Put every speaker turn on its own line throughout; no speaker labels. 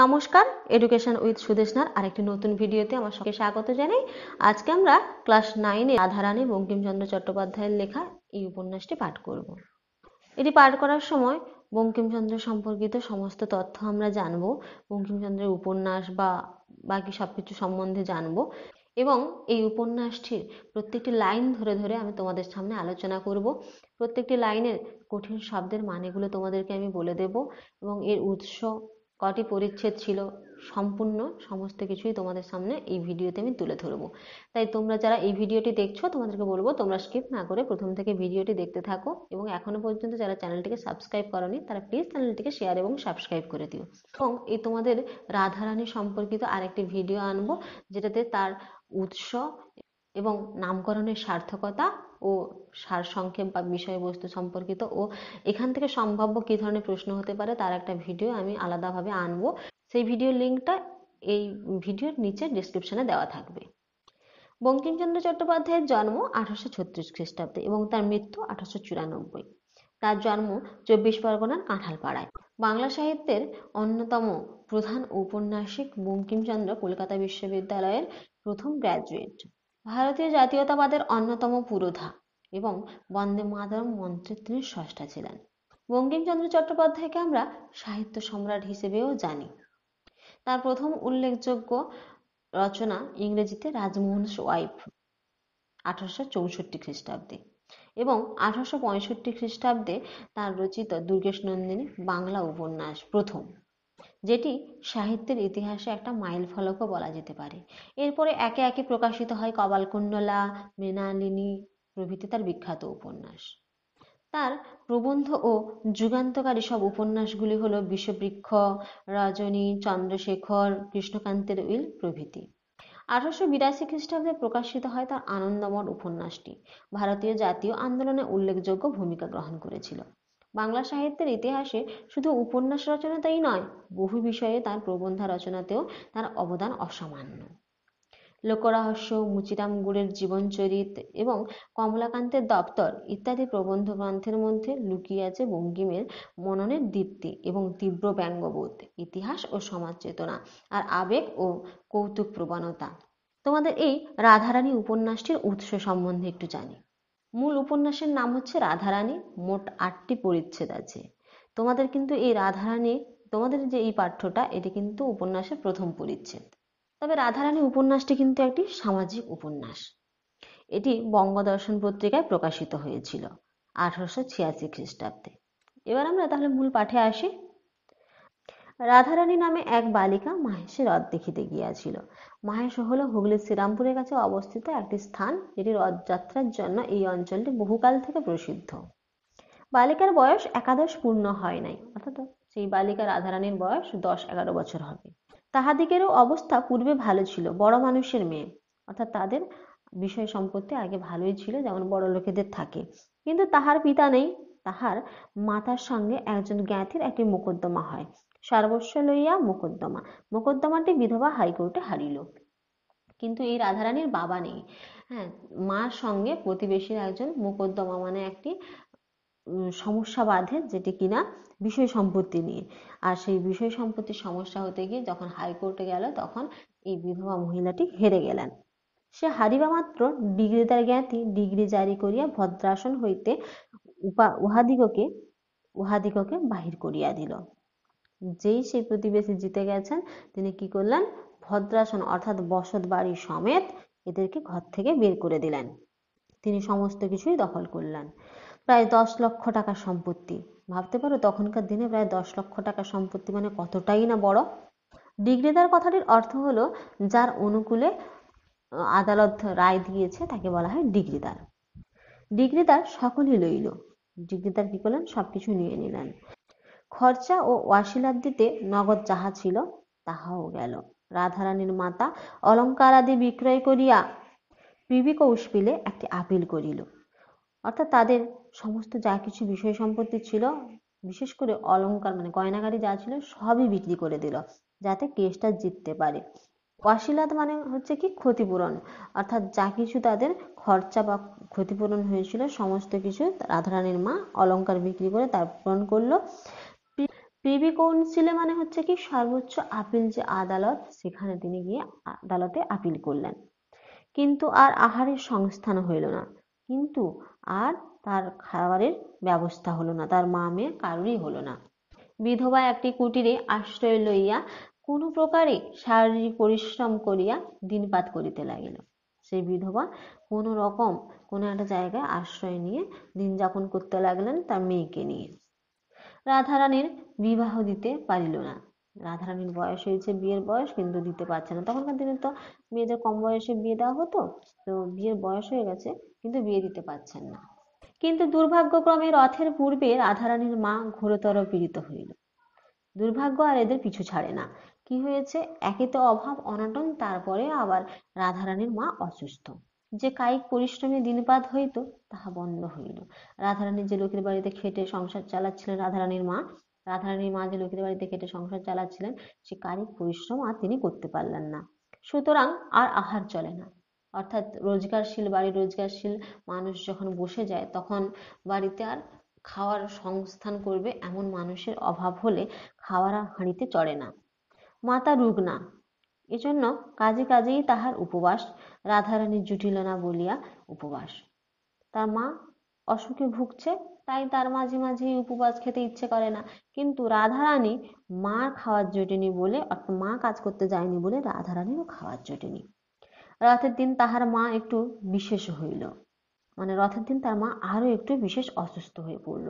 নমস্কার, education with সুদেশনার আরেকটি নতুন ভিডিওতে আমার সবাইকে স্বাগত জানাই। আজকে আমরা ক্লাস 9 এ রাধারানী বঙ্কিমচন্দ্র চট্টোপাধ্যায়ের লেখা এই উপন্যাসটি পাঠ করব। এটি পাঠ করার সময় বঙ্কিমচন্দ্র সম্পর্কিত সমস্ত তথ্য আমরা জানবো, বঙ্কিমচন্দ্রের উপন্যাস বা বাকি সবকিছু সম্বন্ধে জানবো এবং এই উপন্যাসটির প্রত্যেকটি লাইন ধরে ধরে আমি তোমাদের সামনে আলোচনা করব। প্রত্যেকটি লাইনের কঠিন শব্দের মানেগুলো তোমাদেরকে আমি বলে দেব এবং এর উৎস, কটি পরিচ্ছেদ ছিল, সম্পূর্ণ সমস্ত কিছুই তোমাদের সামনে এই ভিডিওতে আমি তুলে ধরবো। তাই তোমরা যারা এই ভিডিওটি দেখছো তোমাদেরকে বলবো তোমরা স্কিপ না করে প্রথম থেকে ভিডিওটি দেখতে থাকো এবং এখনো পর্যন্ত যারা চ্যানেলটিকে সাবস্ক্রাইব করোনি তারা প্লিজ চ্যানেলটিকে শেয়ার এবং সাবস্ক্রাইব করে দিও। এবং এই তোমাদের রাধারানী সম্পর্কিত আরেকটি ভিডিও আনবো, যেটাতে তার উৎস এবং নামকরণের সার্থকতা ও সারসংক্ষেপ বা বিষয়বস্তু সম্পর্কিত ও এখান থেকে সম্ভাব্য কী ধরনের প্রশ্ন হতে পারে তার একটা ভিডিও আমি আলাদাভাবে আনবো। সেই ভিডিওর লিঙ্কটা এই ভিডিওর নিচে ডেসক্রিপশনে দেওয়া থাকবে। বঙ্কিমচন্দ্র চট্টোপাধ্যায়ের জন্ম 1836 খ্রিস্টাব্দে এবং তার মৃত্যু 1894। তার জন্ম 24 পরগনার কাঁঠালপাড়ায়। বাংলা সাহিত্যের অন্যতম প্রধান ঔপন্যাসিক বঙ্কিমচন্দ্র কলকাতা বিশ্ববিদ্যালয়ের প্রথম গ্র্যাজুয়েট। ভারতীয় জাতীয়তাবাদের অন্যতম পুরোধা এবং বন্দে মাতরম মন্ত্রের তিনি স্রষ্টা ছিলেন। বঙ্কিমচন্দ্র চট্টোপাধ্যায়কে আমরা সাহিত্য সম্রাট হিসেবেও জানি। তার প্রথম উল্লেখযোগ্য রচনা ইংরেজিতে রাজমোহনস ওয়াইফ 1864 খ্রিস্টাব্দে এবং 1865 খ্রিস্টাব্দে তার রচিত দুর্গেশ নন্দিনী বাংলা উপন্যাস প্রথম, যেটি সাহিত্যের ইতিহাসে একটা মাইল ফলকও বলা যেতে পারে। এরপরে একে একে প্রকাশিত হয় কপালকুণ্ডলা, মৃণালিনী প্রভৃতি তার বিখ্যাত উপন্যাস। তার প্রবন্ধ ও যুগান্তকারী সব উপন্যাসগুলি হল বিষবৃক্ষ, রজনী, চন্দ্রশেখর, কৃষ্ণকান্তের উইল প্রভৃতি। 1882 খ্রিস্টাব্দে প্রকাশিত হয় তার আনন্দমঠ উপন্যাসটি। ভারতীয় জাতীয় আন্দোলনে উল্লেখযোগ্য ভূমিকা গ্রহণ করেছিল। বাংলা সাহিত্যের ইতিহাসে শুধু উপন্যাস রচনাতেই নয়, বহু বিষয়ে তার প্রবন্ধ রচনাতেও তার অবদান অসামান্য। লোকরহস্য, মুচিরাম গুড়ের জীবনচরিত এবং কমলাকান্তের দপ্তর ইত্যাদি প্রবন্ধ গ্রন্থের মধ্যে লুকিয়ে আছে বঙ্কিমের মননের দীপ্তি এবং তীব্র ব্যঙ্গবোধ, ইতিহাস ও সমাজ চেতনা আর আবেগ ও কৌতুক প্রবণতা। তোমাদের এই রাধারানী উপন্যাসটির উৎস সম্বন্ধে একটু জানি। মূল উপন্যাসের নাম হচ্ছে রাধারানী। মোট 8টি পরিচ্ছেদ আছে। তোমাদের কিন্তু এই রাধারানী, তোমাদের যে এই পাঠ্যটা, এটি কিন্তু উপন্যাসের প্রথম পরিচ্ছেদ। তবে রাধারানী উপন্যাসটি কিন্তু একটি সামাজিক উপন্যাস। এটি বঙ্গদর্শন পত্রিকায় প্রকাশিত হয়েছিল 1886 খ্রিস্টাব্দে। এবার আমরা তাহলে মূল পাঠে আসি। রাধারানী নামে এক বালিকা মাহেশে রথ দেখিতে গিয়াছিল। মাহেশ হল হুগলির শ্রীরামপুরের কাছে অবস্থিত একটি স্থান, যেটি রথযাত্রার জন্য এই অঞ্চলটি বহুকাল থেকে প্রসিদ্ধ। বালিকার বয়স একাদশ পূর্ণ হয় নাই, অর্থাৎ সেই বালিকা রাধারানীর বয়স 10-11 বছর হবে। তাহাদিগেরও অবস্থা পূর্বে ভালো ছিল, বড় মানুষের মেয়ে, অর্থাৎ তাদের বিষয় সম্পত্তি আগে ভালোই ছিল, যেমন বড় লোকেদের থাকে। কিন্তু তাহার পিতা নেই। তাহার মাতার সঙ্গে একজন জ্ঞাতির একটি মোকদ্দমা হয়। সর্বস্ব লইয়া মোকদ্দমা। মোকদ্দমাটি বিধবা হাইকোর্টে হারিল। কিন্তু এই রাধারানীর বাবা নেই। হ্যাঁ, মার সঙ্গে প্রতিবেশীর একজন মোকদ্দমা মানে একটি সমস্যা বাধে, যেটি কিনা বিষয় সম্পত্তি নিয়ে। আর সেই বিষয় সম্পত্তির সমস্যা হতে গিয়ে যখন হাইকোর্টে গেল, তখন এই বিধবা মহিলাটি হেরে গেলেন। সে হারিবা মাত্র ডিগ্রিদার জ্ঞাতি ডিগ্রি জারি করিয়া ভদ্রাসন হইতে উহাদিগকে বাহির করিয়া দিল। যেই সেই প্রতিবেশী জিতে গেছেন, তিনি কি করলেন, ভদ্রাসন অর্থাৎ বসত বাড়ি সমেত এদেরকে ঘর থেকে বের করে দিলেন। তিনি সমস্ত কিছুই দখল করলেন। প্রায় 10 লক্ষ টাকার সম্পত্তি। ভাবতে পারো তখনকার দিনে প্রায় 10 লক্ষ টাকার সম্পত্তি মানে কতটাই না বড়। ডিগ্রিদার কথাটির অর্থ হলো যার অনুকূলে আদালত রায় দিয়েছে তাকে বলা হয় ডিগ্রিদার। ডিগ্রিদার সকলই লইল। ডিগ্রিদার কি করলেন, সবকিছু নিয়ে নিলেন। খরচা ও ওয়াসিলাত দিতে নগদ যাহা ছিল তাহাও গেল। রাধারানীর মাতা অলঙ্কার আদি বিক্রয় করিয়া পিবি কৌশলে একটি আপিল করিল, অর্থাৎ তাদের সমস্ত যা কিছু বিষয় সম্পত্তি ছিল, বিশেষ করে অলঙ্কার মানে গয়নাগাড়ি যা ছিল সবই বিক্রি করে দিল, যাতে কেসটা জিততে পারে। ওয়াসিলাত মানে হচ্ছে কি ক্ষতিপূরণ, অর্থাৎ যা কিছু তাদের খরচা বা ক্ষতিপূরণ হয়েছিল সমস্ত কিছু রাধারানীর মা অলঙ্কার বিক্রি করে তার পূরণ করলো। প্রিভি কাউন্সিলে মানে হচ্ছে কি সর্বোচ্চ আপিল যে আদালত, সেখানে তিনি গিয়ে আদালতে আপিল করলেন, কিন্তু আর আহারের সংস্থান হইল না, কিন্তু আর তার খাবারের ব্যবস্থা হলো না, তার মা মেয়ে কারোরই হলো না। বিধবা একটি কুটিরে আশ্রয় লইয়া কোনো প্রকারে শারীরিক পরিশ্রম করিয়া দিনপাত করিতে লাগিল। সেই বিধবা কোনো রকম কোনো একটা জায়গায় আশ্রয় নিয়ে দিন যাপন করতে লাগলেন তার মেয়েকে নিয়ে। রাধারানীর বিবাহ দিতে পারিল না। রাধারানীর বয়স হয়েছে, বিয়ের বয়স, কিন্তু দিতে পারছে না। তখনকার দিনে তো মেয়েদের কম বয়সে বিয়ে দেওয়া হতো, তো বিয়ের বয়স হয়ে গেছে কিন্তু বিয়ে দিতে পারছেন না। কিন্তু দুর্ভাগ্যক্রমে রথের পূর্বে রাধারানীর মা ঘোরতর পীড়িত হইল। দুর্ভাগ্য আর এদের পিছু ছাড়ে না। কি হয়েছে, একে তো অভাব অনটন, তারপরে আবার রাধারানীর মা অসুস্থ। যে কায়িক পরিশ্রমে দিনপাত হইত তাহা বন্ধ হইল। রাধারানী যে লোকের বাড়িতে খেটে সংসার চালাচ্ছিলেন, রাধারানীর মা যে লোকের বাড়িতে খেটে সংসার চালাচ্ছিলেন, সে কায়িক পরিশ্রম আর তিনি করতে পারলেন না। সুতরাং আর আহার চলে না। অর্থাৎ বাড়ির রোজগারশীল মানুষ যখন বসে যায়, তখন বাড়িতে আর খাওয়ার সংস্থান করবে এমন মানুষের অভাব হলে খাওয়ার হাঁড়িতে চড়ে না। মাতা রুগ্না, এজন্য কাজে কাজেই তাহার উপবাস। রাধারানী জুটিল না বলিয়া উপবাস। তার মা অসুখে ভুগছে, তাই তার মাঝে মাঝে উপবাস খেতে ইচ্ছে করে না। কিন্তু রাধারানী মার খাওয়ার জোটেনি বলে, অর্থাৎ মা কাজ করতে যায়নি বলে রাধারানীরও খাওয়ার জোটেনি। রথের দিন তাহার মা একটু বিশেষ হইল, মানে রথের দিন তার মা আরো একটু বিশেষ অসুস্থ হয়ে পড়ল।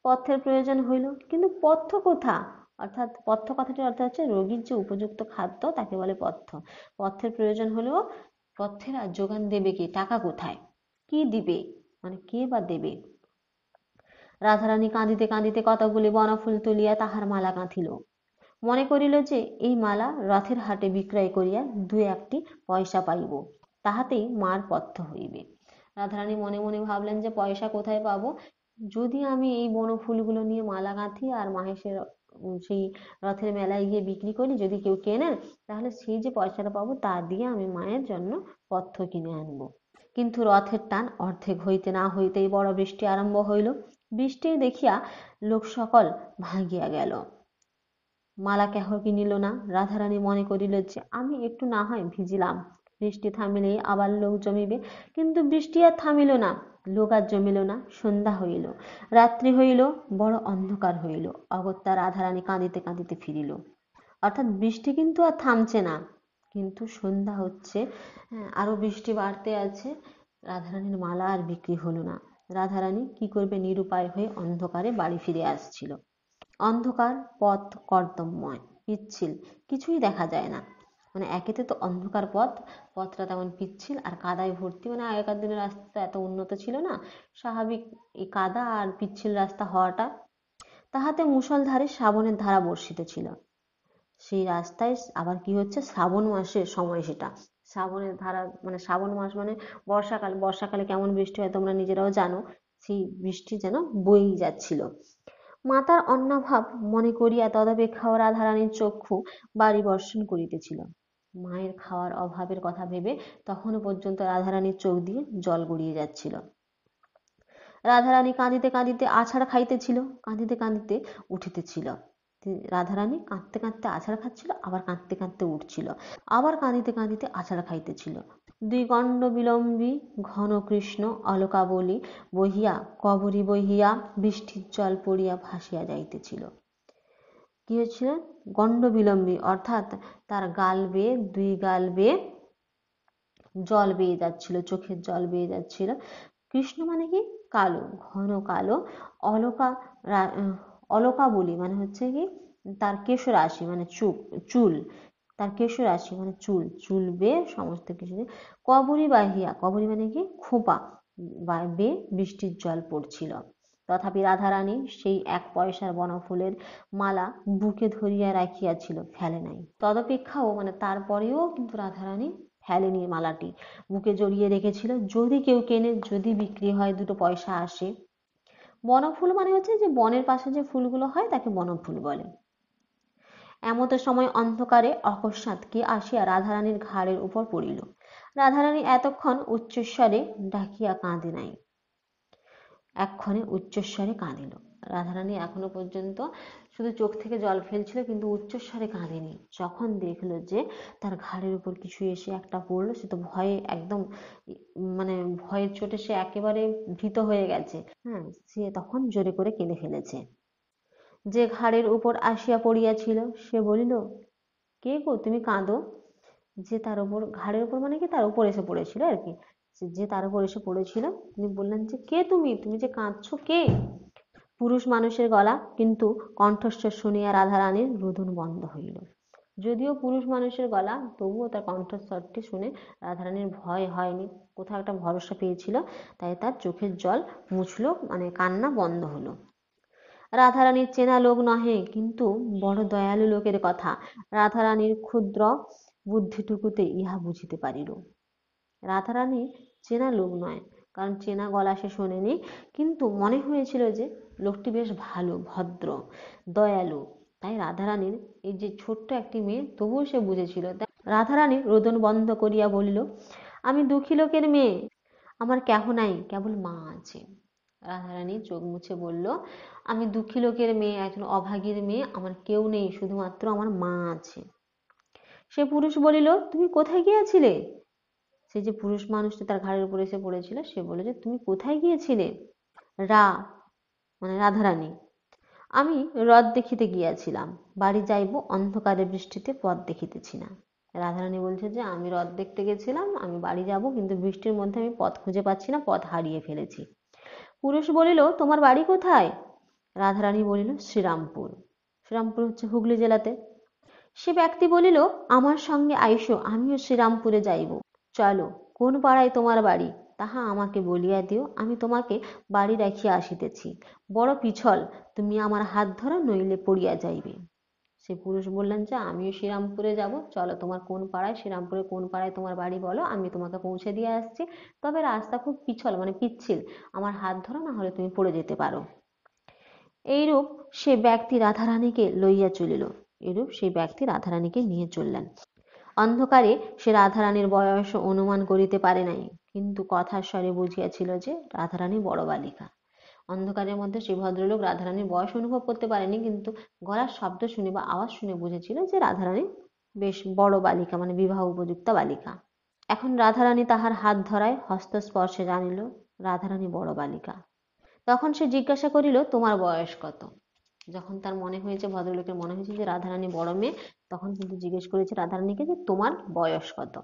পথ্যের প্রয়োজন হইল, কিন্তু পথ্য কোথা? অর্থাৎ পথ্য কথাটির অর্থ হচ্ছে রোগীর যে উপযুক্ত খাদ্য তাকে বলে পথ্য। পথ্যের প্রয়োজন হলেও পথ্যের আর যোগান দেবে কে? টাকা কোথায়? কি দিবে, মানে কে বা দেবে? রাধারানী কাঁদিতে কাঁদিতে কতকগুলি বনফুল তুলিয়া তাহার মালা গাঁথিল। মনে করিল যে এই মালা রথের হাটে বিক্রয় করিয়া দু একটি পয়সা পাইব, তাহাতেই মার পথ্য হইবে। রাধারানী মনে মনে ভাবলেন যে পয়সা কোথায় পাবো? যদি আমি এই বনফুলগুলো নিয়ে মালা গাঁথি আর মাহেশের সেই রথের মেলায় গিয়ে বিক্রি করি, যদি কেউ কেনেন, তাহলে সেই যে পয়সাটা পাবো তা দিয়ে আমি মায়ের জন্য পথ্য কিনে আনবো। কিন্তু রথের টান অর্ধেক হইতে না হইতেই বড় বৃষ্টি আরম্ভ হইল। বৃষ্টি দেখিয়া লোক সকল ভাগিয়া গেল। মালা কেহ কিনিল না। রাধারানী মনে করিল যে আমি একটু না হয় ভিজিলাম, বৃষ্টি থামিলেই আবার লোক জমিবে। কিন্তু বৃষ্টি আর থামিল না, লোক আর জমিল না। সন্ধ্যা হইল, রাত্রি হইল, বড় অন্ধকার হইল। অগত্যা রাধারানী কাঁদিতে কাঁদিতে ফিরিল। অর্থাৎ বৃষ্টি কিন্তু আর থামছে না, কিন্তু সন্ধ্যা হচ্ছে, আরো বৃষ্টি বাড়তে আছে। রাধারানীর মালা আর বিক্রি হলো না। রাধারানী কি করবে, নিরুপায় হয়ে অন্ধকারে বাড়ি ফিরে আসছিল। অন্ধকার, পথ কর্দমময়, পিচ্ছিল, কিছুই দেখা যায় না। মানে একেতে তো অন্ধকার পথটা তেমন পিচ্ছিল আর কাদায় ভর্তি। মানে আগেকার দিনের রাস্তা এত উন্নত ছিল না, স্বাভাবিক এই কাদা আর পিচ্ছিল রাস্তা হওয়াটা। তাহাতে মুষলধারে শ্রাবণের ধারা বর্ষিত ছিল। সেই রাস্তায় আবার কি হচ্ছে, শ্রাবণ মাসের সময়, সেটা শ্রাবণের ধারা, মানে শ্রাবণ মাস মানে বর্ষাকালে কেমন বৃষ্টি হয় তোমরা নিজেরাও জানো। সেই বৃষ্টি যেন বয়েই যাচ্ছিল। মাতার অন্নাভাব মনে করিয়া তদপেক্ষাও রাধারানীর চক্ষু বাড়ি বর্ষণ করিতেছিল। মায়ের খাওয়ার অভাবের কথা ভেবে তখনও পর্যন্ত রাধারানীর চোখ দিয়ে জল গড়িয়ে যাচ্ছিল। রাধারানী কাঁদিতে কাঁদিতে আছাড় খাইতেছিল, কাঁদিতে কাঁদিতে উঠিতেছিল। রাধারানী কাঁদতে কাঁদতে আছাড় খাচ্ছিল, আবার কাঁদতে কাঁদতে উঠছিল, আবার কাঁদিতে কাঁদিতে আছাড় খাইতেছিল। দুই গণ্ড বিলম্বী ঘন কৃষ্ণ অলকাবলী বহিয়া কবরী বহিয়া বৃষ্টির জল পড়িয়া ভাসিয়া যাইতেছিল। কি হচ্ছিল? গণ্ড বিলম্বী, অর্থাৎ তার গাল বেয়ে, দুই গাল বেয়ে জল বেয়ে যাচ্ছিল, চোখের জল বেয়ে যাচ্ছিল। কৃষ্ণ মানে কি? কালো, ঘন কালো। অলকা বলি মানে হচ্ছে কি তার কেশরাশি, মানে চুল, তার কেশরাশি মানে চুল বেয়ে সমস্ত কিছু। কবরী বাহিয়া, কবরী মানে কি? খোঁপা বেয়ে বৃষ্টির জল পড়ছিল। তথাপি রাধারানী সেই এক পয়সার বনফুলের মালা বুকে ধরিয়া রাখিয়াছিল, ফেলে নাই। তদপেক্ষাও মানে তারপরেও কিন্তু রাধারানী ফেলেনি মালাটি, বুকে জড়িয়ে রেখেছিল। যদি কেউ কেনে, যদি বিক্রি হয়, দুটো পয়সা আসে। বনফুল মানে হচ্ছে যে বনের পাশে যে ফুলগুলো হয় তাকে বনফুল বলে। এমত সময় অন্ধকারে অকস্মাৎ কে আসিয়া রাধারানীর ঘাড়ের উপর পড়িল। রাধারানী এতক্ষণ উচ্চস্বরে ডাকিয়া কাঁদে নাই, এক্ষণে উচ্চস্বরে কাঁদিল। রাধারানী এখনো পর্যন্ত শুধু চোখ থেকে জল ফেলছিল, কিন্তু উচ্চস্বরে কাঁদেনি। যখন দেখলো যে তার ঘাড়ের উপর কিছু এসে একটা পড়লো, সে তো ভয়ে একদম মানে ভয়ের চোটে সে একেবারে ভীত হয়ে গেছে। হ্যাঁ, সে তখন জোরে করে কেঁদে ফেলেছে। যে ঘাড়ের উপর আসিয়া পড়িয়াছিল সে বলিল, কে গো, তুমি কাঁদো? যে তার উপর, ঘাড়ের উপর মানে কি তার উপর এসে পড়েছিল আর কি, যে তার উপর এসে পড়েছিল তিনি বললেন যে, কে তুমি? তুমি যে কাঁদছো, কে? পুরুষ মানুষের গলা, কিন্তু কণ্ঠস্বর শুনিয়া রাধারানীর রোদন বন্ধ হইল। যদিও পুরুষ মানুষের গলা, তবুও তার কণ্ঠস্বরটি শুনে রাধারানীর ভয় হয়নি, কোথাও একটা ভরসা পেয়েছিল, তাই তার চোখের জল মুছলো, মানে কান্না বন্ধ হলো। রাধারানীর চেনা লোক নহে, কিন্তু বড় দয়ালু লোকের কথা। রাধারানীর ক্ষুদ্র বুদ্ধিটুকুতে ইহা বুঝিতে পারিল। রাধারানী চেনা লোক নয়, কারণ চেনা গলা সে শোনেনি, কিন্তু মনে হয়েছিল যে লোকটি বেশ ভালো, ভদ্র, দয়ালু। তাই রাধারানীর, এই যে ছোট্ট একটি মেয়ে, তবুও সে বুঝেছিল। রাধারানী রোদন বন্ধ করিয়া বলিল, আমি দুঃখী লোকের মেয়ে, আমার কেহ নাই, কেবল মা আছে। রাধারানী চোখ মুছে বলল, আমি দুঃখী লোকের মেয়ে, একজন অভাগীর মেয়ে, আমার কেউ নেই, শুধুমাত্র আমার মা আছে। সে পুরুষ বলিল, তুমি কোথায় গিয়েছিলে? সে যে পুরুষ মানুষটি তার ঘাড়ের উপর এসে পড়েছিল, সে বলে যে, তুমি কোথায় গিয়েছিলে? রা মানে রাধারানী, আমি হ্রদ দেখিতে গিয়াছিলাম, বাড়ি যাইব, অন্ধকারে বৃষ্টিতে পথ দেখিতেছি না। রাধারানী বলছে যে, আমি হ্রদ দেখতে গেছিলাম, আমি বাড়ি যাব, কিন্তু বৃষ্টির মধ্যে আমি পথ খুঁজে পাচ্ছি না, পথ হারিয়ে ফেলেছি। পুরুষ বলিল, তোমার বাড়ি কোথায়? রাধারানী বলিল, শ্রীরামপুর। শ্রীরামপুর হচ্ছে হুগলি জেলাতে। সে ব্যক্তি বলিল, আমার সঙ্গে আইসো, আমিও শ্রীরামপুরে যাইব। চলো, কোন পাড়ায় তোমার বাড়ি, তাহা আমাকে বলিয়া দিও, আমি তোমাকে বাড়ি রাখিয়া আসিতেছি। বড় পিছল, তুমি আমার হাত ধরো, নইলে পড়িয়া যাইবে। সে পুরুষ বললেন যে, আমিও শ্রীরামপুরে যাব, চলো, তোমার কোন পাড়ায়, শ্রীরামপুরে কোন পাড়ায় তোমার বাড়ি বলো, আমি তোমাকে পৌঁছে দিয়ে আসছি, তবে রাস্তা খুব পিছল মানে পিচ্ছিল, আমার হাত ধরো, না হলে তুমি পড়ে যেতে পারো। এইরূপ সে ব্যক্তি রাধারানীকে লইয়া চলিল। এরূপ সেই ব্যক্তি রাধারানীকে নিয়ে চললেন। অন্ধকারে সে রাধারানীর বয়স অনুমান করিতে পারে নাই, কিন্তু কথার স্বরে বুঝিয়াছিল যে রাধারানী বড় বালিকা। অন্ধকারের মধ্যে সেই ভদ্রলোক রাধারানীর বয়স অনুভব করতে পারেনি, কিন্তু গলার শব্দ শুনে বা আওয়াজ শুনে বুঝেছিল যে রাধারানী বেশ বড় বালিকা, মানে বিবাহ উপযুক্ত বালিকা। এখন রাধারানী তাহার হাত ধরায়, হস্তস্পর্শে জানিল রাধারানী বড় বালিকা। তখন সে জিজ্ঞাসা করিল, তোমার বয়স কত? যখন তার মনে হয়েছে, ভদ্রলোকের মনে হয়েছে যে রাধারানী বড় মেয়ে, তখন কিন্তু জিজ্ঞেস করেছে রাধারানীকে যে, তোমার বয়স কত?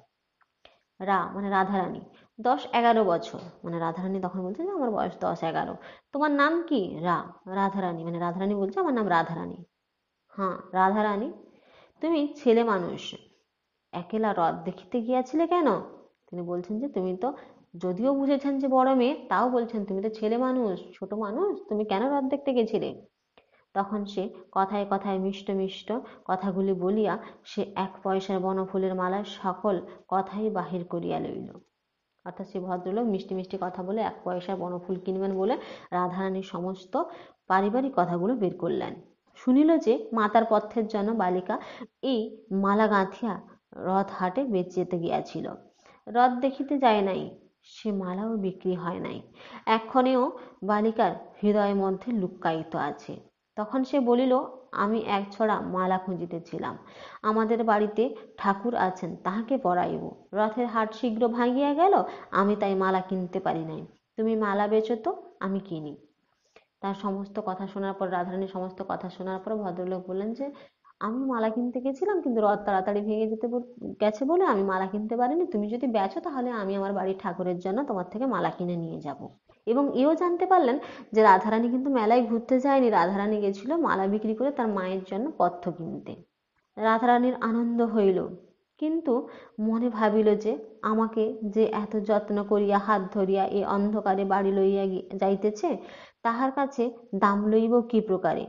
মানে রাধারানী, 10-11 বছর। মানে রাধারানী তখন বলছে যে, আমার বয়স 10-11। তোমার নাম কি? রাধারানী, মানে রাধারানী বলছে, আমার নাম রাধারানী। হ্যাঁ, রাধারানী, তুমি ছেলে মানুষ, একেলা হ্রদ দেখিতে গিয়াছিলে কেন? তিনি বলছেন যে, তুমি তো, যদিও বুঝেছেন যে বড় মেয়ে, তাও বলছেন তুমি তো ছেলে মানুষ, ছোট মানুষ, তুমি কেন হ্রদ দেখতে গেছিলে? তখন সে কথায় কথায় মিষ্ট মিষ্ট কথাগুলি বলিয়া সে 1 পয়সার বনফুলের মালার সকল কথাই বাহির করিয়া লইল। অর্থাৎ সে ভদ্রলোক মিষ্টি মিষ্টি কথা বলে 1 পয়সার বনফুল কিনবেন বলে রাধারানীর সমস্ত পারিবারিক কথাগুলো বের করলেন। শুনিল যে মাতার পথ্যের জন্য বালিকা এই মালা গাঁথিয়া রথ হাটে বেচিতে গিয়াছিল। রথ দেখিতে যায় নাই, সে মালাও বিক্রি হয় নাই, এক্ষণেও বালিকার হৃদয়ের মধ্যে লুক্কায়িত আছে। তখন সে বলিল, আমি এক ছড়া মালা খুঁজিতেছিলাম, আমাদের বাড়িতে ঠাকুর আছেন, তাহাকে পরাইব, রথের হাট শীঘ্র ভাঙিয়া গেল, আমি তাই মালা কিনতে পারি নাই, তুমি মালা বেচো তো, আমি কিনি। তার সমস্ত কথা শোনার পর, রাধারানীর সমস্ত কথা শোনার পর ভদ্রলোক বললেন যে, আমি মালা কিনতে গেছিলাম, কিন্তু রথ তাড়াতাড়ি ভেঙে গেছে বলে আমি মালা কিনতে পারিনি, তুমি যদি বেচো তাহলে আমি আমার বাড়ির ঠাকুরের জন্য তোমার থেকে মালা কিনে নিয়ে যাব। এবং এও জানতে পারলেন যে রাধারানী কিন্তু মেলায় ঘুরতে যায়নি, রাধারানী গেছিল মালা বিক্রি করে তার মায়ের জন্য পথ্য কিনতে। রাধারানীর আনন্দ হইল, কিন্তু মনে ভাবিল যে, আমাকে যে এত যত্ন করিয়া হাত ধরিয়া এই অন্ধকারে বাড়ি লইয়া যাইতেছে, তাহার কাছে দাম লইব কি প্রকারে?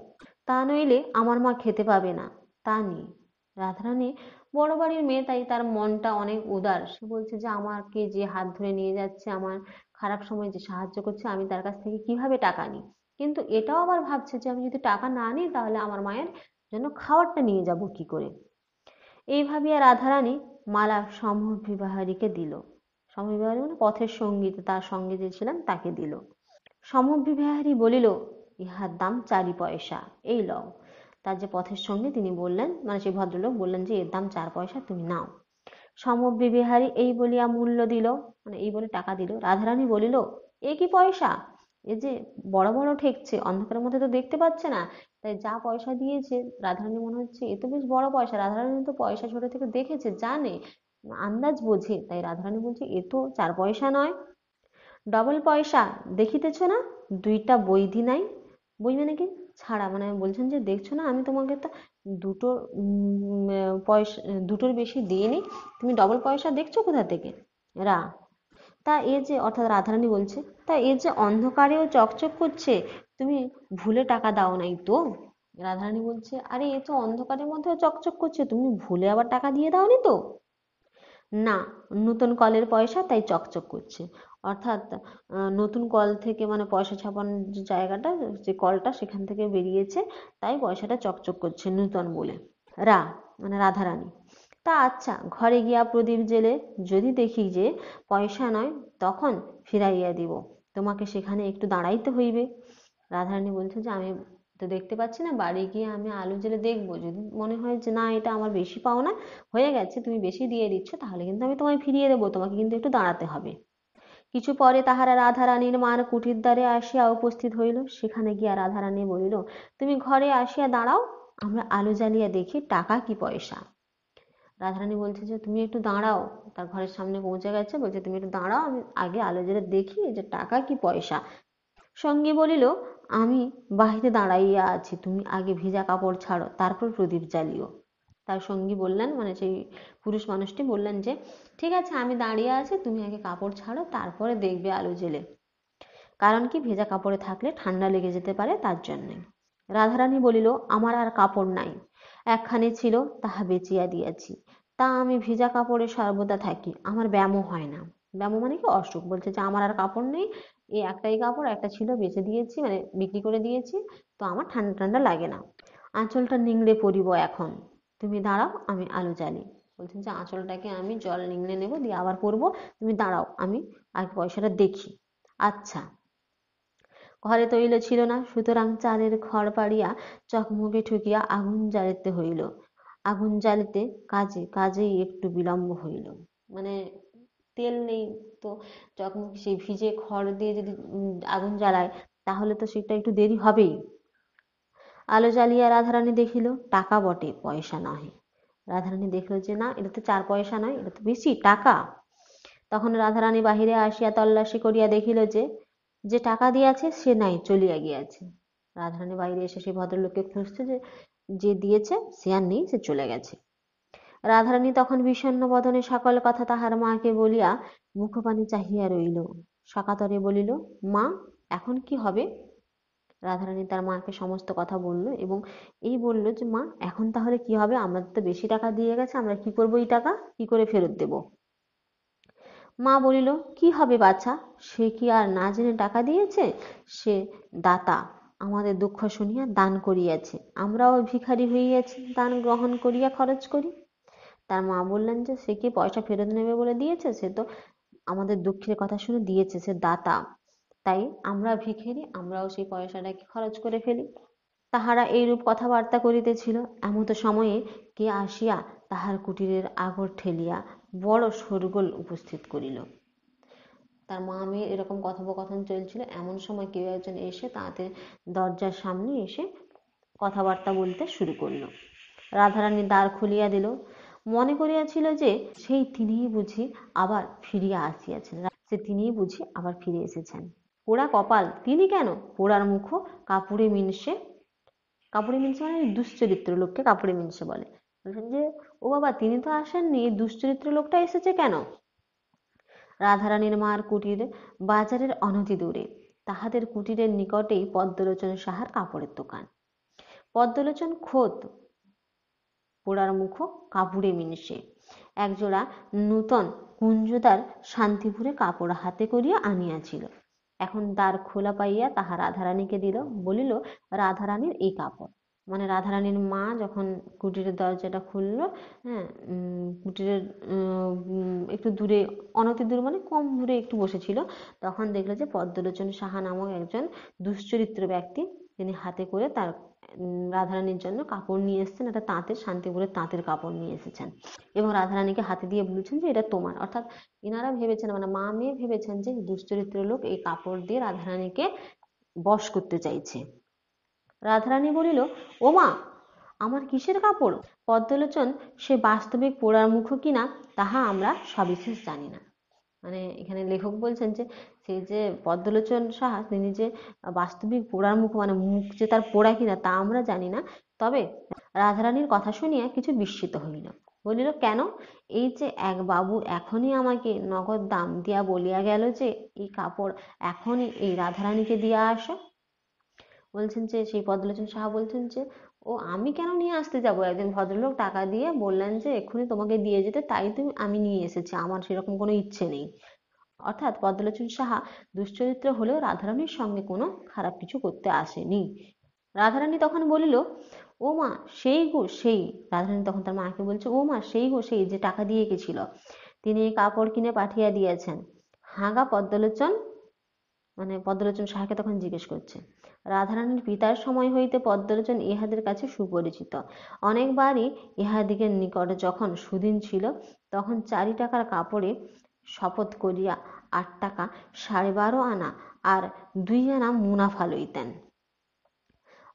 তা নইলে আমার মা খেতে পাবে না, তা নেই। রাধারানী বড় বাড়ির মেয়ে, তাই তার মনটা অনেক উদার। সে বলছে যে, আমাকে যে হাত ধরে নিয়ে যাচ্ছে, আমার খারাপ সময় যে সাহায্য করছে, আমি তার কাছ থেকে কিভাবে টাকা নিই? কিন্তু এটাও আবার ভাবছে যে, আমি যদি টাকা না নিই তাহলে আমার মায়ের জন্য খাবারটা নিয়ে যাব কি করে? এই ভাবিয়া রাধারানী মালা সমভিবাহারীকে দিল। সমভিবাহারী মানে পথের সঙ্গী, তার সঙ্গে যে ছিলেন তাকে দিল। সমভিবাহারী বলিল, ইহার দাম 4 পয়সা, এই লও। তার যে পথের সঙ্গে তিনি বললেন, মানে সেই ভদ্রলোক বললেন যে এর দাম 4 পয়সা, তুমি নাও। সমব্যী বিহারী এই বলিয়া মূল্য দিল, মানে এই বলে টাকা দিল। রাধারানী বলিল, এ কি পয়সা? এ যে বড় বড় ঠেকছে, অন্ধকারের মধ্যে তো দেখতে পাচ্ছে না, তাই যা পয়সা দিয়েছে রাধারানী মনে হচ্ছে এ তো বেশ বড় পয়সা। রাধারানী তো পয়সা ছোট থেকে দেখেছে, জানে, আন্দাজ বোঝে, তাই রাধারানী বলছে এ তো 4 পয়সা নয়, ডবল পয়সা, দেখিতেছ না 2টা বৈধি নাই। বই মানে কি? ছাড়া, মানে বলছেন যে দেখছো না আমি তোমাকে তো দুটো পয়সা, দুটোর বেশি দিইনি, তুমি ডবল পয়সা দেখছো কোথা থেকে? রা তা এ যে, অর্থাৎ রাধারানী বলছে, তা এ যে অন্ধকারেও চকচক করছে, তুমি ভুলে টাকা দাও নাই তো? রাধারানী বলছে, আরে এ তো অন্ধকারের মধ্যেও চকচক করছে, তুমি ভুলে আবার টাকা দিয়ে দাওনি তো? না, নতুন কলের পয়সা, তাই চকচক করছে। অর্থাৎ নতুন কল থেকে, মানে পয়সা ছাপানোর যে জায়গাটা, যে কলটা সেখান থেকে বেরিয়েছে, তাই পয়সাটা চকচক করছে, নূতন বলে। রা মানে রাধারানী, তা আচ্ছা, ঘরে গিয়া প্রদীপ জেলে যদি দেখি যে পয়সা নয়, তখন ফিরাইয়া দিব, তোমাকে সেখানে একটু দাঁড়াইতে হইবে। রাধারানী বলছে যে আমি তো দেখতে পাচ্ছি না, বাড়ি গিয়ে আমি আলো জ্বেলে দেখবো, যদি মনে হয় যে না এটা আমার বেশি পাওনা হয়ে গেছে, তুমি বেশি দিয়ে দিচ্ছ, তাহলে কিন্তু আমি তোমায় ফিরিয়ে দেবো, তোমাকে কিন্তু একটু দাঁড়াতে হবে। কিছু পরে তাহারা রাধারানীর মার কুটির দ্বারে আসিয়া উপস্থিত হইল। সেখানে গিয়া রাধারানী বলিল, তুমি ঘরে আসিয়া দাঁড়াও, আমরা আলো জ্বালিয়া দেখি টাকা কি পয়সা। রাধারানী বলছে যে তুমি একটু দাঁড়াও, তার ঘরের সামনে পৌঁছে গেছে, বলছে তুমি একটু দাঁড়াও, আমি আগে আলো জ্বেলে দেখি যে টাকা কি পয়সা। সঙ্গী বলিল, আমি বাহিরে দাঁড়াইয়া আছি, তুমি আগে ভিজা কাপড় ছাড়ো, তারপর প্রদীপ জ্বালিও। তার সঙ্গী বললেন, মানে সেই পুরুষ মানুষটি বললেন যে ঠিক আছে, আমি দাঁড়িয়ে আছি, তুমি আগে কাপড় ছাড়ো, তারপরে দেখবে আলো জ্বেলে। কারণ কি, ভেজা কাপড়ে থাকলে ঠান্ডা লেগে যেতে পারে, তার জন্যে। রাধারানী বলিল, আমার আর কাপড় নাই, একখানি ছিল, তাহা বেচিয়া দিয়াছি, তা আমি ভিজা কাপড়ে সর্বদা থাকি, আমার ব্যামো হয় না। ব্যামো মানে কি, অসুখ। বলছে যে আমার আর কাপড় নেই, এই একটাই কাপড়, একটা ছিল, বেচে দিয়েছি, মানে বিক্রি করে দিয়েছি, তো আমার ঠান্ডা ঠান্ডা লাগে না। আঁচলটা নিংড়ে পরিব এখন, তুমি দাঁড়াও, আমি আলো জ্বালি। বলছেন যে আঁচলটাকে আমি জল নিংড়ে নেবো, দিয়ে আবার পরবো, তুমি দাঁড়াও, আমি আগে পয়সাটা দেখি। আচ্ছা। ঘরে তৈল ছিল না, সুতরাং চালের খড় পাড়িয়া চকমকে ঠুকিয়া আগুন জ্বালিতে হইল। আগুন জ্বালিতে কাজেই একটু বিলম্ব হইল। মানে তেল নেই তো, চকমকি সেই ভিজে খড় দিয়ে যদি আগুন জ্বালায়, তাহলে তো সেটা একটু দেরি হবেই। আলো জ্বালিয়া রাধারানী দেখিল, টাকা বটে, পয়সা নহে। রাধারানী দেখলো যে না, এটা তো 4 পয়সা নয়, এটা তো বেশি টাকা। তখন রাধারানী বাহিরে আসিয়া তল্লাশি করিয়া দেখিল যে যে টাকা দিয়াছে সে নাই, চলিয়া গিয়াছে। রাধারানী বাইরে এসে সেই ভদ্রলোককে খুঁজছে, যে যে দিয়েছে সে আর নেই, সে চলে গেছে। রাধারানী তখন বিষণ্ণ বদনে সকল কথা তাহার মাকে বলিয়া মুখপানে চাহিয়া রইল। সকাতরে বলিল, মা, এখন কি হবে? রাধারানী তার মাকে সমস্ত কথা বলল, এবং এই বলল যে মা, এখন তাহলে কি হবে? আমাদের তো বেশি টাকা দিয়ে গেছে, আমরা কি করবো? এই টাকা কি করে ফেরত দেব? মা বলিল, কি হবে বাছা, সে কি আর না জেনে টাকা দিয়েছে? সে দাতা, আমাদের দুঃখ শুনিয়া দান করিয়াছে, আমরাও ভিখারি হইয়াছি, দান গ্রহণ করিয়া খরচ করি। তার মা বললেন যে সে কি পয়সা ফেরত নেবে বলে দিয়েছে? সে তো আমাদের দুঃখের কথা শুনে দিয়েছে, সে দাতা, তাই আমরা ভিখারি, আমরাও সেই পয়সাটাকে খরচ করে ফেলি। তাহারা এইরূপ কথাবার্তা করিতেছিল, এমত সময়ে কে আসিয়া তাহার কুটিরের আগর ঠেলিয়া বড় শোরগোল উপস্থিত করিল। তার মা মেয়ের এরকম কথোপকথন চলছিল, এমন সময় কেউ একজন এসে তাদের দরজার সামনে এসে কথাবার্তা বলতে শুরু করলো। রাধারানী দ্বার খুলিয়া দিল, মনে করিয়াছিল যে সেই তিনিই বুঝি আবার ফিরিয়া আসিয়াছেন, সে তিনিই বুঝি আবার ফিরে এসেছেন। পোড়া কপাল, তিনি কেন? পোড়ার মুখ কাপড়ে মিনসে। কাপড়ে মিনসে মানে দুশ্চরিত্র লোককে কাপড়ে মিনসে বলে। বলছেন যে ও বাবা, তিনি তো আসেননি, এই দুশ্চরিত্র লোকটা এসেছে কেন? রাধারানীর মার কুটির বাজারের অনতি দূরে, তাহাদের কুটিরের নিকটেই পদ্মলোচন সাহার কাপড়ের দোকান। পদ্মলোচন খোদ পোড়ার মুখ কাপড়ে মিনসে একজোড়া নূতন কুঞ্জদার শান্তিপুরে কাপড় হাতে করিয়া আনিয়াছিল। এখন দ্বার খোলা পাইয়া তাহা রাধারানীকে দিল, বলিল, রাধারানীর এই কাপড়। মানে রাধারানীর মা যখন কুটিরের দরজাটা খুললো, হ্যাঁ, কুটিরের একটু দূরে, অনতি দূর মানে কম দূরে একটু বসেছিল, তখন দেখলো যে পদ্মলোচন সাহা নামক একজন দুশ্চরিত্র ব্যক্তি তিনি হাতে করে তার রাধারানীর জন্য কাপড় নিয়ে এসেছেন, একটা তাঁতের, শান্তিপুরের তাঁতের কাপড় নিয়ে এসেছেন এবং রাধারানীকে হাতে দিয়ে বলছেন যে এটা তোমার। অর্থাৎ ইনারা ভেবেছেন, মানে মা মেয়ে ভেবেছেন যে দুশ্চরিত্র লোক এই কাপড় দিয়ে রাধারানীকে বশ করতে চাইছে। রাধারানী বলিল, ও মা, আমার কিসের কাপড়? পদ্মলোচন সে বাস্তবিক পোড়ার মুখ কিনা তাহা আমরা সবিশেষ জানি না। মানে এখানে লেখক বলছেন যে সেই যে পদ্মলোচন সাহা, তিনি যে বাস্তবিক পোড়ার মুখ, মানে মুখ যে তার পোড়া কিনা তা আমরা জানি না। তবে রাধারানীর কথা শুনিয়া কিছু বিস্মিত হইল। বলিল, কেন? এই যে এক বাবু এখনই আমাকে নগদ দাম দিয়া বলিয়া গেল যে এই কাপড় এখনই এই রাধারানীকে দিয়া আসো। বলছেন যে সেই পদ্মলোচন সাহা বলছেন যে ও আমি কেন নিয়ে আসতে যাব? একজন ভদ্রলোক টাকা দিয়ে বললেন যে এক্ষুনি তোমাকে দিয়ে যেতে, তাই আমি নিয়ে এসেছি, আমার সেরকম কোনো ইচ্ছে নেই। অর্থাৎ পদ্মলোচন সাহা দুশ্চরিত্র হলেও রাধারানীর সঙ্গে কোনো খারাপ কিছু করতে আসেনি। রাধারানী তখন বলিল, ও মা, সেই গো সেই। রাধারানী তখন তার মাকে বলছে, ও মা, সেই গো সেই যে টাকা দিয়ে গেছিল, তিনি এই কাপড় কিনে পাঠিয়ে দিয়েছেন। হাগা পদ্মলোচন, মানে পদ্মলোচন সাহাকে তখন জিজ্ঞেস করছে। রাধারানীর পিতার সময় হইতে পদ্মলোচন ইহাদের কাছে সুপরিচিত। অনেকবারই ইহাদিগের নিকট যখন সুদিন ছিল, তখন 4 টাকার কাপড়ে শপথ করিয়া 8 টাকা 12.5 আনা আর 2 আনা মুনাফা লইতেন।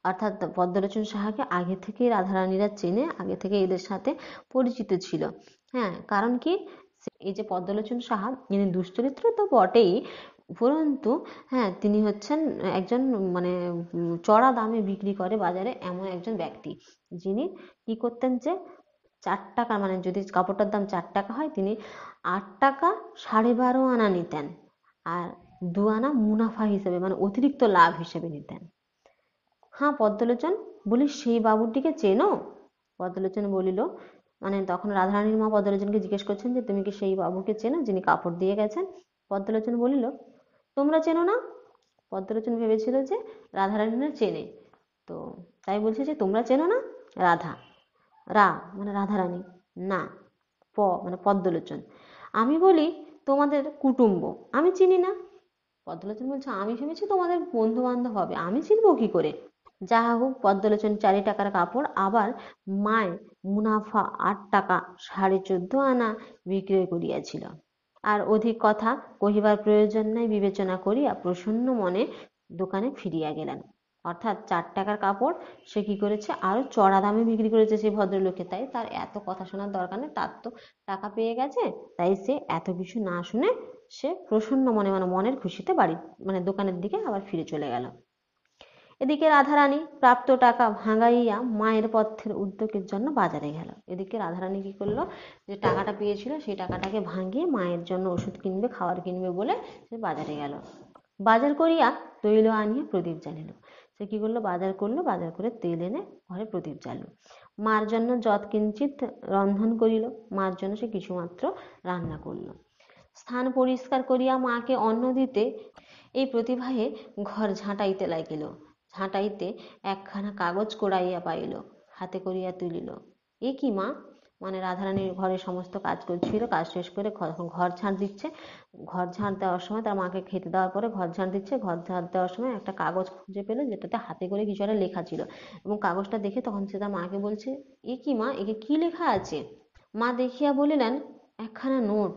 অর্থাৎ পদ্মলোচন সাহাকে আগে থেকে রাধারানীরা চেনে, আগে থেকে এদের সাথে পরিচিত ছিল। হ্যাঁ, কারণ কি, এই যে পদ্মলোচন সাহা, ইনি দুশ্চরিত্র তো বটেই, উপরন্তু হ্যাঁ তিনি হচ্ছেন একজন মানে চড়া দামে বিক্রি করে বাজারে এমন একজন ব্যক্তি, যিনি কি করতেন যে 4 টাকা, মানে যদি কাপড়টার দাম 4 টাকা হয়, তিনি 8 টাকা 12.5 আনা নিতেন আর 2 আনা মুনাফা হিসেবে, মানে অতিরিক্ত লাভ হিসেবে নিতেন। হ্যাঁ পদ্মলোচন, বলি সেই বাবুটিকে চেনো? পদ্মলোচন বলিল, মানে তখন রাধারানীর মা পদ্মলোচনকে জিজ্ঞেস করছেন যে তুমি কি সেই বাবুকে চেনো যিনি কাপড় দিয়ে গেছেন? পদ্মলোচন বলিল, তোমরা চেনো না? পদ্মলোচন ভেবেছিল যে রাধারানীরা চেনে, তো তাই বলছে যে তোমরা চেনো না? রাধা, রা মানে রাধারানী, না মানে পদ্মলোচন। আমি বলি তোমাদের কুটুম্ব, আমি চিনি না। পদ্মলোচন বলছে, আমি ভেবেছি তোমাদের বন্ধু বান্ধব হবে, আমি চিনবো কি করে? যাহা হোক, পদ্মলোচন 4 টাকার কাপড় আবার মায় মুনাফা 8 টাকা 14.5 আনা বিক্রয় করিয়াছিল। আর অধিক কথা কহিবার প্রয়োজন নাই বিবেচনা করিয়া প্রসন্ন মনে দোকানে ফিরিয়া গেলেন। অর্থাৎ 4 টাকার কাপড় সে কি করেছে, আরো চড়া দামে বিক্রি করেছে সেই ভদ্রলোককে, তাই তার এত কথা শোনার দরকার নেই, তার তো টাকা পেয়ে গেছে, তাই সে এত কিছু না শুনে সে প্রসন্ন মনে, মানে মনের খুশিতে বাড়ি, মানে দোকানের দিকে আবার ফিরে চলে গেল। এদিকে রাধারানী প্রাপ্ত টাকা ভাঙাইয়া মায়ের পথ্যের উদ্যোগের জন্য বাজারে গেল। এদিকে রাধারানী কি করলো, যে টাকাটা পেয়েছিল সেই টাকাটাকে ভাঙিয়ে মায়ের জন্য ওষুধ কিনবে, খাবার কিনবে বলে সে বাজারে গেল। বাজার করিয়া তৈল আনিয়া প্রদীপ জ্বালিল। সে কি করলো, বাজার করলো, বাজার করে তেল এনে ঘরে প্রদীপ জ্বালিল। মার জন্য যৎ কিঞ্চিৎ রন্ধন করিল, মার জন্য সে কিছুমাত্র রান্না করলো। স্থান পরিষ্কার করিয়া মাকে অন্ন দিতে এই প্রতিভাহে ঘর ঝাঁটাইতে লাগিল। ঝাঁটাইতে একখানা কাগজ কুড়াইয়া পাইল, হাতে করিয়া তুলিল। এ কি মা? মানে রাধারানীর ঘরে সমস্ত কাজ করছিল, কাজ শেষ করে ঘর ঝাঁট দিচ্ছে। ঘর ঝাঁট দেওয়ার সময় তার মাকে খেতে দেওয়ার পরে ঘর ঝাঁট দিচ্ছে, ঘর ঝাঁট দেওয়ার সময় একটা কাগজ খুঁজে পেল, যেটাতে হাতে করে কিছু একটা লেখা ছিল, এবং কাগজটা দেখে তখন সে তার মাকে বলছে, এ কি মা, একে কি লেখা আছে? মা দেখিয়া বলিলেন, একখানা নোট।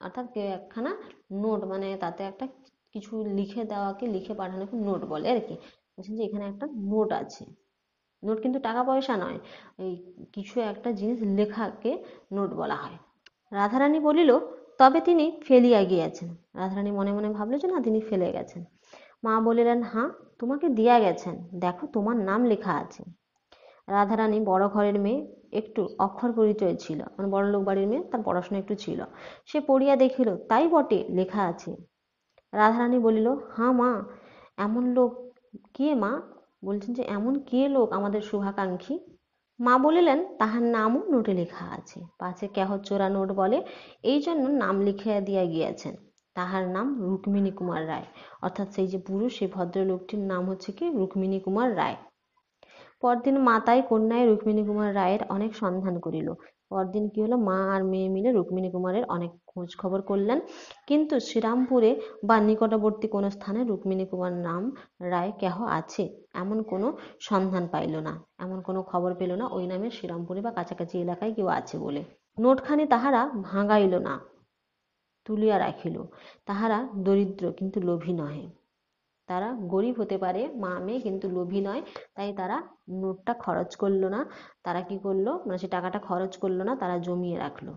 অর্থাৎ কেউ একখানা নোট, মানে তাতে একটা কিছু লিখে দেওয়াকে, লিখে পাঠানোকে নোট বলে আর কি। বলছেন যে এখানে একটা নোট আছে। নোট কিন্তু টাকা পয়সা নয়, এই কিছু একটা জিনিস লেখাকে নোট বলা হয়। রাধারানী বলিল, তবে তিনি ফেলিয়া গিয়াছেন। রাধারানী মনে মনে ভাবলো যে না, তিনি ফেলে গেছেন। মা বলিলেন, হ্যাঁ তোমাকে দিয়া গেছেন, দেখো তোমার নাম লেখা আছে। রাধারানী বড় ঘরের মেয়ে, একটু অক্ষর পরিচয় ছিল, মানে বড় লোক বাড়ির মেয়ে, তার পড়াশোনা একটু ছিল। সে পড়িয়া দেখিল, তাই বটে, লেখা আছে। রাধারানী বলিল, হ্যাঁ মা, এমন লোক কে মা? বলছেন যে এমন কে লোক আমাদের শুভাকাঙ্ক্ষী? মা বলিলেন, তাহার নামও নোটে লেখা আছে, পাছে কেহ চোরা নোট বলে, এই জন্য নাম লিখিয়া দিয়া গিয়াছেন। তাহার নাম রুক্মিণী কুমার রায়। অর্থাৎ সেই যে পুরুষ, সেই ভদ্রলোকটির নাম হচ্ছে কি রুক্মিণী কুমার রায়। পরদিন মাতাই কন্যায় রুক্মিণী কুমার রায়ের অনেক সন্ধান করিল, পরদিন কি হলো, মা আর মেয়ে মিলে রুক্মিণী কুমারের অনেক খোঁজ খবর করলেন, কিন্তু শ্রীরামপুরে বা নিকটবর্তী কোনো স্থানে রুক্মিণী কুমার নাম রায় কেহ আছে এমন কোনো সন্ধান পাইল না, এমন কোনো খবর পেল না ওই নামে শ্রীরামপুরে বা কাছাকাছি এলাকায় কেউ আছে বলে। নোটখানি তাহারা ভাঙাইল না, তুলিয়া রাখিল। তাহারা দরিদ্র কিন্তু লোভী নহে, তারা গরিব হতে পারে মা মেয়ে, কিন্তু লোভী নয়, তাই তারা নোটটা খরচ করলো না। তারা কি করলো, মানে সে টাকাটা খরচ করলো না, তারা জমিয়ে রাখলো।